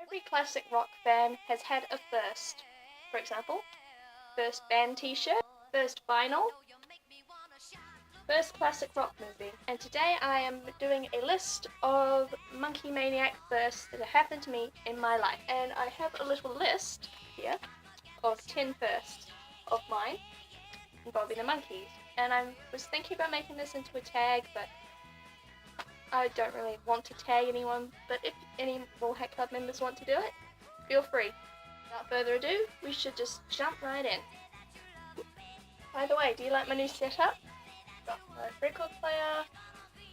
Every classic rock fan has had a first. For example, first band t-shirt, first vinyl, first classic rock movie. And today I am doing a list of Monkeemaniac firsts that have happened to me in my life. And I have a little list here of 10 firsts of mine involving the Monkees. And I was thinking about making this into a tag, but I don't really want to tag anyone, but if any Bull Hat Club members want to do it, feel free. Without further ado, we should just jump right in. By the way, do you like my new setup? Got my record player,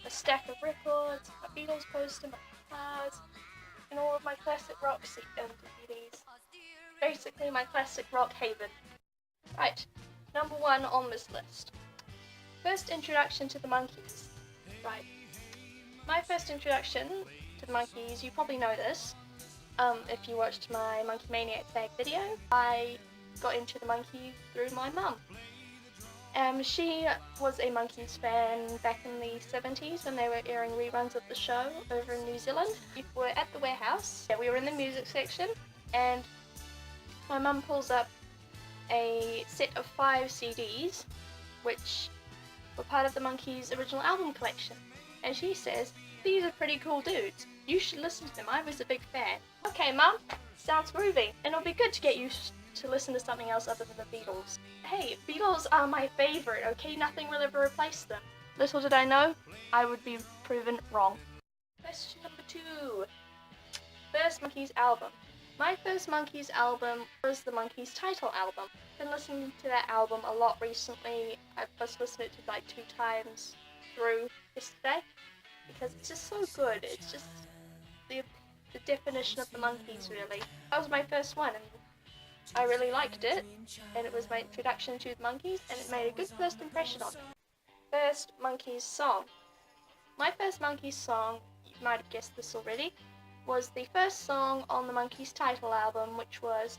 a stack of records, a Beatles poster, my guitars, and all of my classic rock DVDs. Basically my classic rock haven. Right, number 1 on this list. First introduction to the Monkees. Right. My first introduction to the Monkees, you probably know this, if you watched my Monkeemaniac tag video. I got into the Monkees through my mum. She was a Monkees fan back in the 70s when they were airing reruns of the show over in New Zealand. We were at the warehouse, we were in the music section, and my mum pulls up a set of 5 CDs, which were part of the Monkees' original album collection. And she says, "These are pretty cool dudes. You should listen to them. I was a big fan." Okay, Mum, sounds groovy. And it'll be good to get you to listen to something else other than the Beatles. Hey, Beatles are my favourite, okay? Nothing will ever replace them. Little did I know, I would be proven wrong. Question number 2. First Monkees album. My first Monkees album was the Monkees title album. I've been listening to that album a lot recently. I've just listened to it like 2 times through yesterday because it's just so good. It's just the definition of the Monkees, really. That was my first one and I really liked it, and it was my introduction to the Monkees, and it made a good first impression on me. First Monkees song. My first Monkees song, you might have guessed this already, was the first song on the Monkees title album, which was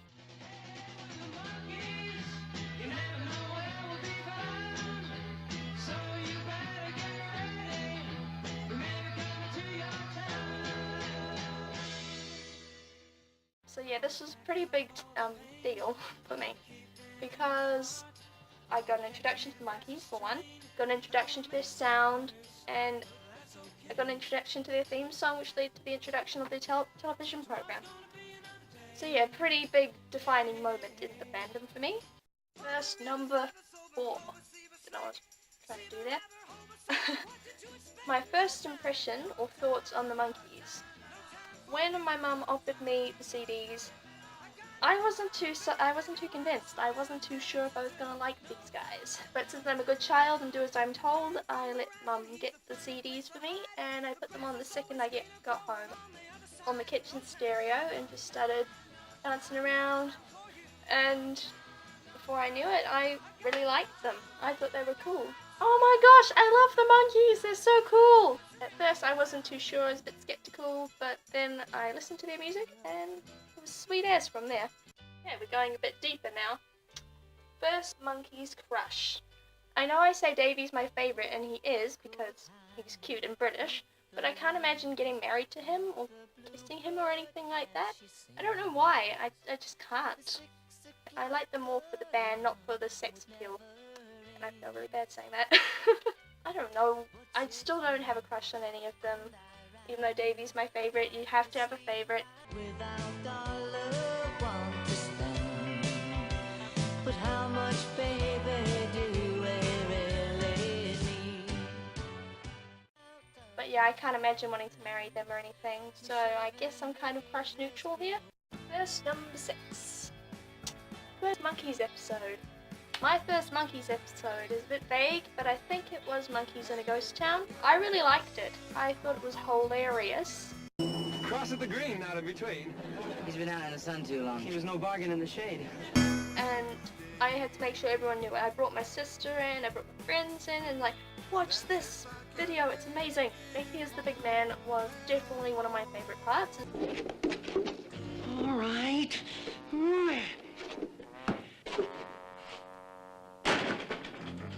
So yeah, this was a pretty big deal for me, because I got an introduction to the Monkees, for one, got an introduction to their sound, and I got an introduction to their theme song, which led to the introduction of their television program. So yeah, pretty big defining moment in the fandom for me. First number 4. Don't know what I was trying to do there. My first impression or thoughts on the Monkees. When my mum offered me the CDs, I wasn't too convinced. I wasn't too sure if I was gonna like these guys. But since I'm a good child and do as I'm told, I let mum get the CDs for me, and I put them on the second I got home on the kitchen stereo and just started dancing around. And before I knew it, I really liked them. I thought they were cool. Oh my gosh, I love the Monkees, they're so cool! At first I wasn't too sure, I was a bit skeptical, but then I listened to their music and it was sweet as from there. Yeah, we're going a bit deeper now. First Monkees crush. I know I say Davey's my favourite, and he is because he's cute and British, but I can't imagine getting married to him or kissing him or anything like that. I don't know why, I just can't. I like them more for the band, not for the sex appeal. And I feel really bad saying that. I don't know. I still don't have a crush on any of them. Even though Davey's my favourite, you have to have a favourite. Without dollar want to spend, but how much, baby, do we really need? But yeah, I can't imagine wanting to marry them or anything, so I guess I'm kind of crush neutral here. First number 6. First Monkees episode. My first Monkees episode is a bit vague, but I think it was Monkees in a Ghost Town. I really liked it. I thought it was hilarious. Cross at the green, not in between. He's been out in the sun too long. He was no bargain in the shade. And I had to make sure everyone knew it. I brought my sister in, I brought my friends in, and like, watch this video, it's amazing. Mickey as the big man was definitely one of my favourite parts. All right.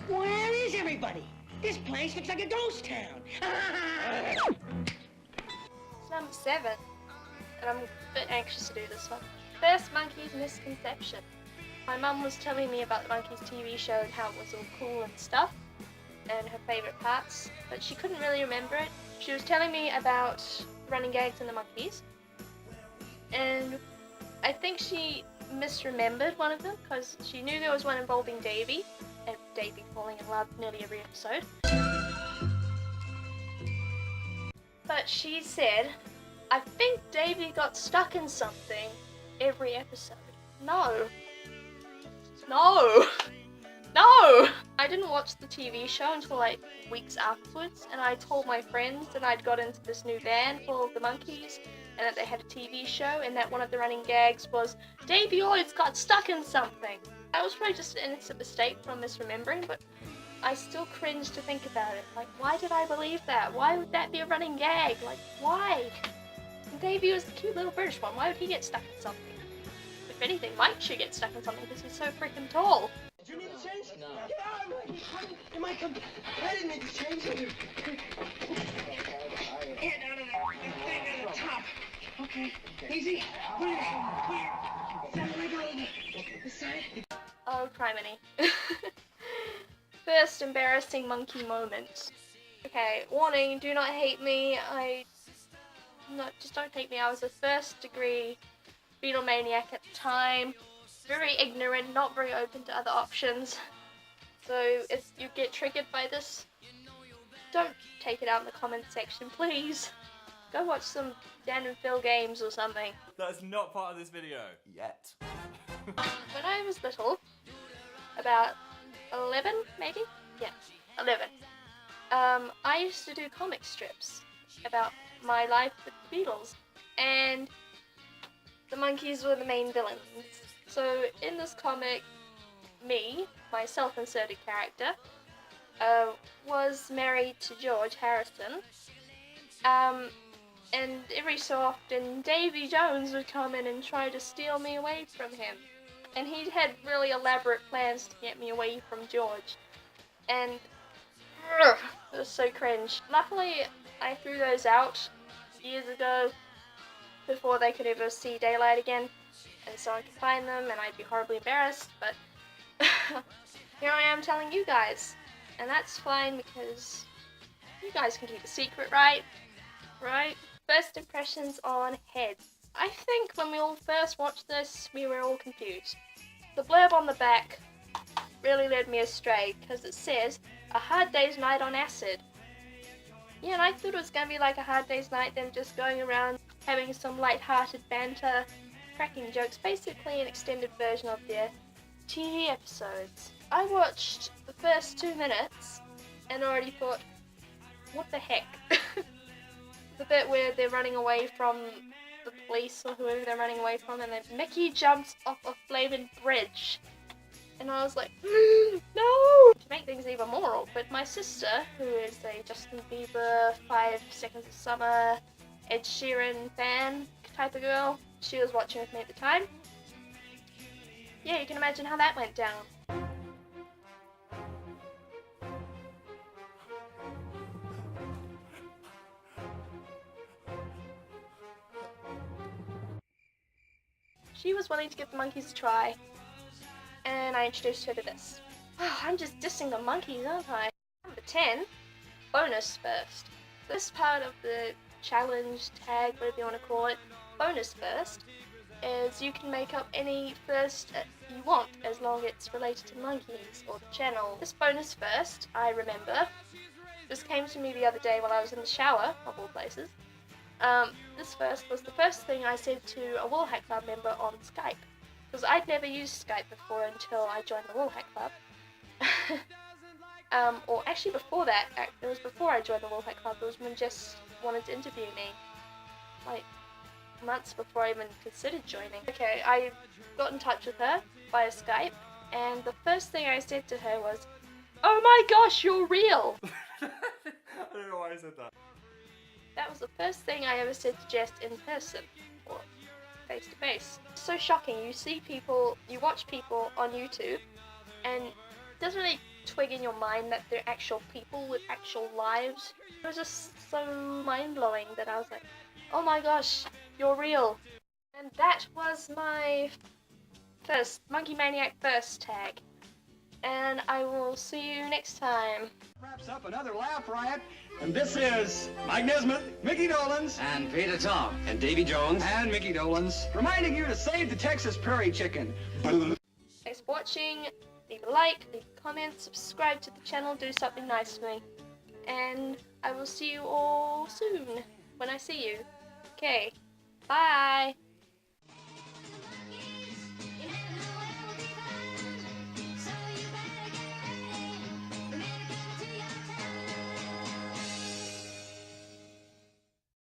Where is everybody? This place looks like a ghost town. Number 7. and I'm a bit anxious to do this one. First, Monkees Misconception. My mum was telling me about the Monkees TV show and how it was all cool and stuff, and her favourite parts, but she couldn't really remember it. She was telling me about running gags in the Monkees, and I think she misremembered one of them because she knew there was one involving Davy, and Davy falling in love nearly every episode. But she said, I think Davy got stuck in something every episode. No. No! No! I didn't watch the TV show until like weeks afterwards, and I told my friends that I'd got into this new band called the Monkees, and that they had a TV show, and that one of the running gags was, Davy always got stuck in something. That was probably just an innocent mistake from misremembering, but I still cringe to think about it. Like, why did I believe that? Why would that be a running gag? Like, why? And Davy was the cute little British one. Why would he get stuck in something? If anything, Mike should get stuck in something because he's so freaking tall. Do you need to change? No. Get out of my head. Am I come? I didn't need to change it. Get out of there. Thing at the top. Okay. Easy. Where? Sound like over. This side. Oh, criminy. First embarrassing monkey moment. Okay, warning, do not hate me. Just don't hate me. I was a first degree Beatlemaniac at the time. Very ignorant, not very open to other options. So if you get triggered by this, don't take it out in the comment section, please. Go watch some Dan and Phil games or something. That's not part of this video. Yet. When I was little, about 11 maybe? Yeah, 11. I used to do comic strips about my life with the Beatles, and the Monkees were the main villains. So in this comic, me, my self-inserted character, was married to George Harrison, and every so often Davy Jones would come in and try to steal me away from him. And he had really elaborate plans to get me away from George. And it was so cringe. Luckily, I threw those out years ago before they could ever see daylight again. And so I could find them and I'd be horribly embarrassed, but here I am telling you guys. And that's fine because you guys can keep a secret, right? Right? First impressions on heads. I think when we all first watched this, we were all confused. The blurb on the back really led me astray because it says, a hard day's night on acid. Yeah, and I thought it was going to be like a hard day's night, them just going around having some light-hearted banter, cracking jokes, basically an extended version of their TV episodes. I watched the first 2 minutes and already thought, what the heck? The bit where they're running away from the police or whoever they're running away from, and then Mickey jumps off a flaming bridge. And I was like, no! To make things even more awkward, my sister, who is a Justin Bieber, 5 Seconds of Summer, Ed Sheeran fan type of girl, she was watching with me at the time. Yeah, you can imagine how that went down. She was willing to give the Monkees a try, and I introduced her to this. Oh, I'm just dissing the Monkees, aren't I? Number 10, bonus first. This part of the challenge, tag, whatever you want to call it, bonus first, is you can make up any first you want as long as it's related to Monkees or the channel. This bonus first, I remember, this came to me the other day while I was in the shower, of all places. This first was the first thing I said to a Woolhack Club member on Skype, because I'd never used Skype before until I joined the Woolhack Club. Or actually before that, it was before I joined the Woolhack Club, it was when Jess wanted to interview me, like months before I even considered joining. Okay, I got in touch with her via Skype, and the first thing I said to her was, oh my gosh, you're real! I don't know why I said that. That was the first thing I ever said to Jess in person, or face to face. It's so shocking, you watch people on YouTube, and it doesn't really twig in your mind that they're actual people with actual lives. It was just so mind-blowing that I was like, oh my gosh, you're real. And that was my first Monkeemaniac first tag. And I will see you next time. Wraps up another laugh riot. And this is Mike Nesmith, Mickey Dolans, And Peter Tom. and Davy Jones, And Mickey Dolans. reminding you to save the Texas prairie chicken. Thanks for watching. Leave a like, leave a comment, subscribe to the channel, do something nice for me. And I will see you all soon when I see you. Okay, bye!